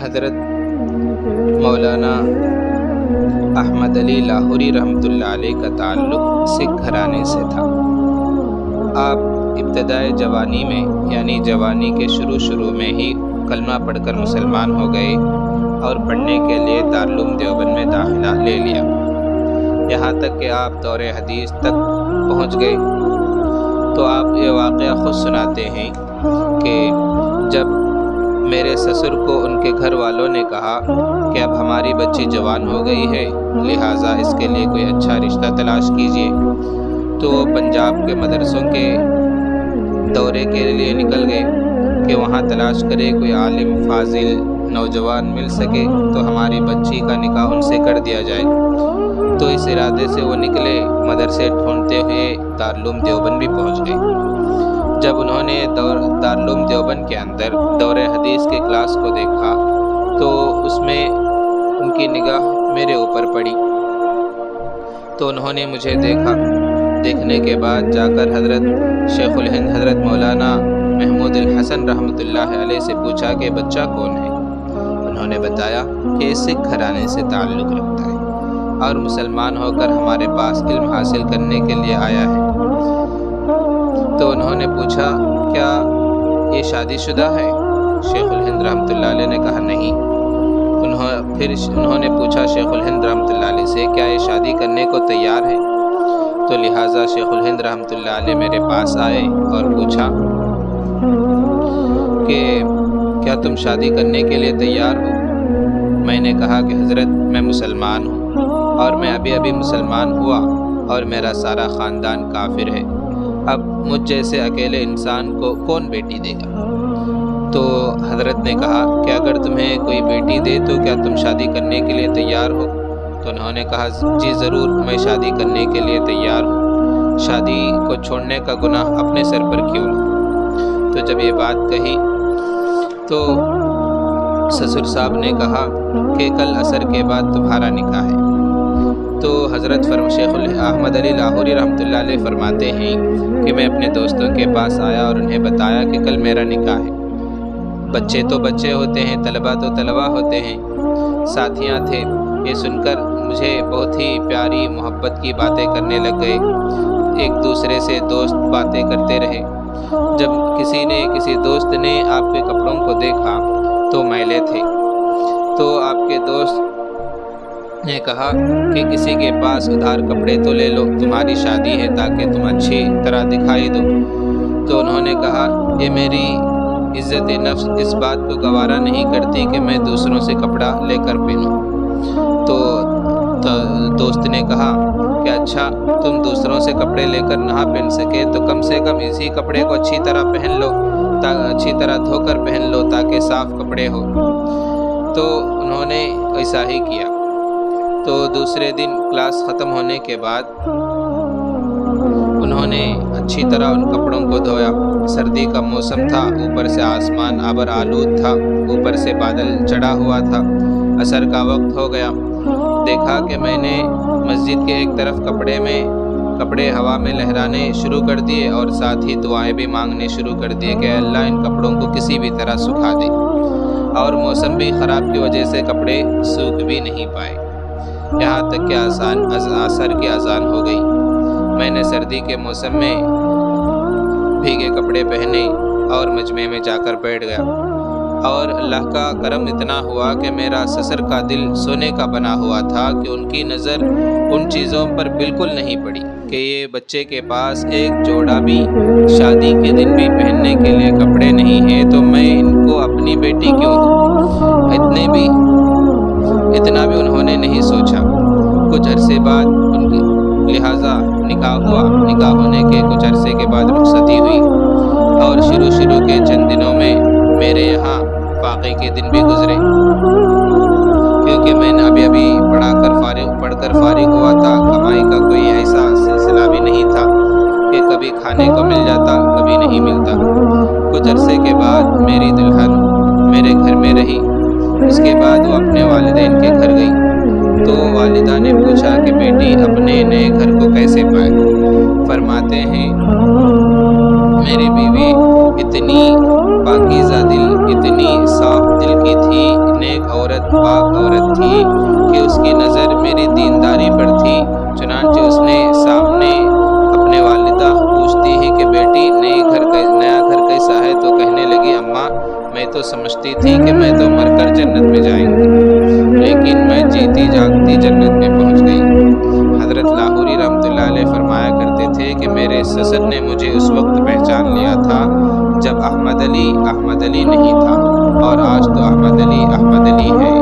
حضرت مولانا احمد علی لاہوری رحمۃ اللہ علیہ کا تعلق سکھ گھرانے سے تھا۔ آپ ابتدائے جوانی میں یعنی جوانی کے شروع میں ہی کلمہ پڑھ کر مسلمان ہو گئے اور پڑھنے کے لیے دارالعلوم دیوبند میں داخلہ لے لیا، یہاں تک کہ آپ دور حدیث تک پہنچ گئے۔ تو آپ یہ واقعہ خود سناتے ہیں کہ جب میرے سسر کو ان کے گھر والوں نے کہا کہ اب ہماری بچی جوان ہو گئی ہے، لہٰذا اس کے لیے کوئی اچھا رشتہ تلاش کیجیے، تو وہ پنجاب کے مدرسوں کے دورے کے لیے نکل گئے کہ وہاں تلاش کرے کوئی عالم فاضل نوجوان مل سکے تو ہماری بچی کا نکاح ان سے کر دیا جائے۔ تو اس ارادے سے وہ نکلے، مدرسے ڈھونڈتے ہوئے دارالعلوم دیوبند بھی پہنچ گئے۔ جب انہوں نے دارالعلوم دیوبند کے اندر دور حدیث کے کلاس کو دیکھا تو اس میں ان کی نگاہ میرے اوپر پڑی، تو انہوں نے مجھے دیکھا۔ دیکھنے کے بعد جا کر حضرت شیخ الہند حضرت مولانا محمود الحسن رحمۃ اللہ علیہ سے پوچھا کہ بچہ کون ہے؟ انہوں نے بتایا کہ سکھ گھرانے سے تعلق رکھتا ہے اور مسلمان ہو کر ہمارے پاس علم حاصل کرنے کے لیے آیا ہے۔ تو انہوں نے پوچھا کیا یہ شادی شدہ ہے؟ شیخ الہند رحمۃ اللہ علیہ نے کہا نہیں۔ پھر انہوں نے پوچھا شیخ الہند رحمۃ اللہ علیہ سے کیا یہ شادی کرنے کو تیار ہے؟ تو لہٰذا شیخ الہند رحمۃ اللہ علیہ میرے پاس آئے اور پوچھا کہ کیا تم شادی کرنے کے لیے تیار ہو؟ میں نے کہا کہ حضرت میں مسلمان ہوں اور میں ابھی مسلمان ہوا اور میرا سارا خاندان کافر ہے، اب مجھ جیسے اکیلے انسان کو کون بیٹی دے گا؟ تو حضرت نے کہا کہ اگر تمہیں کوئی بیٹی دے تو کیا تم شادی کرنے کے لیے تیار ہو؟ تو انہوں نے کہا جی ضرور، میں شادی کرنے کے لیے تیار ہوں، شادی کو چھوڑنے کا گناہ اپنے سر پر کیوں لوں؟ تو جب یہ بات کہی تو سسر صاحب نے کہا کہ کل عصر کے بعد تمہارا نکاح ہے۔ تو حضرت شیخ احمد علی لاہوری رحمۃ اللہ علیہ فرماتے ہیں کہ میں اپنے دوستوں کے پاس آیا اور انہیں بتایا کہ کل میرا نکاح ہے۔ بچے تو بچے ہوتے ہیں، طلبہ تو طلبہ ہوتے ہیں، ساتھیاں تھے، یہ سن کر مجھے بہت ہی پیاری محبت کی باتیں کرنے لگ گئے، ایک دوسرے سے دوست باتیں کرتے رہے۔ جب کسی دوست نے آپ کے کپڑوں کو دیکھا تو میلے تھے، تو آپ کے دوست نے کہا کہ کسی کے پاس ادھار کپڑے تو لے لو، تمہاری شادی ہے تاکہ تم اچھی طرح دکھائی دو۔ تو انہوں نے کہا یہ میری عزت نفس اس بات کو گوارا نہیں کرتی کہ میں دوسروں سے کپڑا لے کر پہنوں۔ تو دوست نے کہا کہ اچھا تم دوسروں سے کپڑے لے کر نہ پہن سکے تو کم سے کم اسی کپڑے کو اچھی طرح پہن لو، اچھی طرح دھو کر پہن لو تاکہ صاف کپڑے ہو۔ تو انہوں نے ایسا ہی کیا۔ تو دوسرے دن کلاس ختم ہونے کے بعد انہوں نے اچھی طرح ان کپڑوں کو دھویا۔ سردی کا موسم تھا، اوپر سے آسمان ابر آلود تھا، اوپر سے بادل چڑھا ہوا تھا، عصر کا وقت ہو گیا۔ دیکھا کہ میں نے مسجد کے ایک طرف کپڑے ہوا میں لہرانے شروع کر دیے اور ساتھ ہی دعائیں بھی مانگنے شروع کر دیے کہ اللہ ان کپڑوں کو کسی بھی طرح سکھا دے، اور موسم بھی خراب کی وجہ سے کپڑے سوکھ بھی نہیں پائے، یہاں تک کہ عصر کی اذان ہو گئی۔ میں نے سردی کے موسم میں بھیگے کپڑے پہنے اور مجمع میں جا کر بیٹھ گیا، اور اللہ کا کرم اتنا ہوا کہ میرا سسر کا دل سونے کا بنا ہوا تھا کہ ان کی نظر ان چیزوں پر بالکل نہیں پڑی کہ یہ بچے کے پاس ایک جوڑا بھی شادی کے دن بھی پہننے کے لیے کپڑے نہیں ہیں، تو میں ان کو اپنی بیٹی کیوں دوں؟ اتنا بھی انہوں نے نہیں سوچا۔ کچھ عرصے بعد ان کے لہٰذا نکاح ہوا۔ نکاح ہونے کے کچھ عرصے کے بعد رخصتی ہوئی، اور شروع کے چند دنوں میں میرے یہاں فاقے کے دن بھی گزرے، کیونکہ میں نے ابھی پڑھ کر فارغ ہوا تھا، کمائی کا کوئی ایسا سلسلہ بھی نہیں تھا کہ کبھی کھانے کو مل جاتا کبھی نہیں ملتا۔ کچھ عرصے کے بعد میری دلہن میرے گھر میں رہی، اس کے بعد وہ اپنے والدین کے گھر گئی۔ تو والدہ نے پوچھا کہ بیٹی اپنے نئے گھر کو کیسے پائے؟ فرماتے ہیں میری بیوی اتنی پاکیزہ دل، اتنی صاف دل کی تھی، نیک پاک عورت تھی کہ اس کی نظر میری دینداری پر تھی۔ چنانچہ اس نے سامنے اپنے والدہ پوچھتی ہے کہ بیٹی نیا گھر کیسا ہے؟ تو کہنے لگی اماں میں تو سمجھتی تھی کہ میں تو مر کر جنت میں جائیں گی، لیکن میں جیتی جاگتی جنت میں پہنچ گئی۔ حضرت لاہوری رحمۃ اللہ علیہ فرمایا کرتے تھے کہ میرے سسر نے مجھے اس وقت پہچان لیا تھا جب احمد علی نہیں تھا، اور آج تو احمد علی ہے۔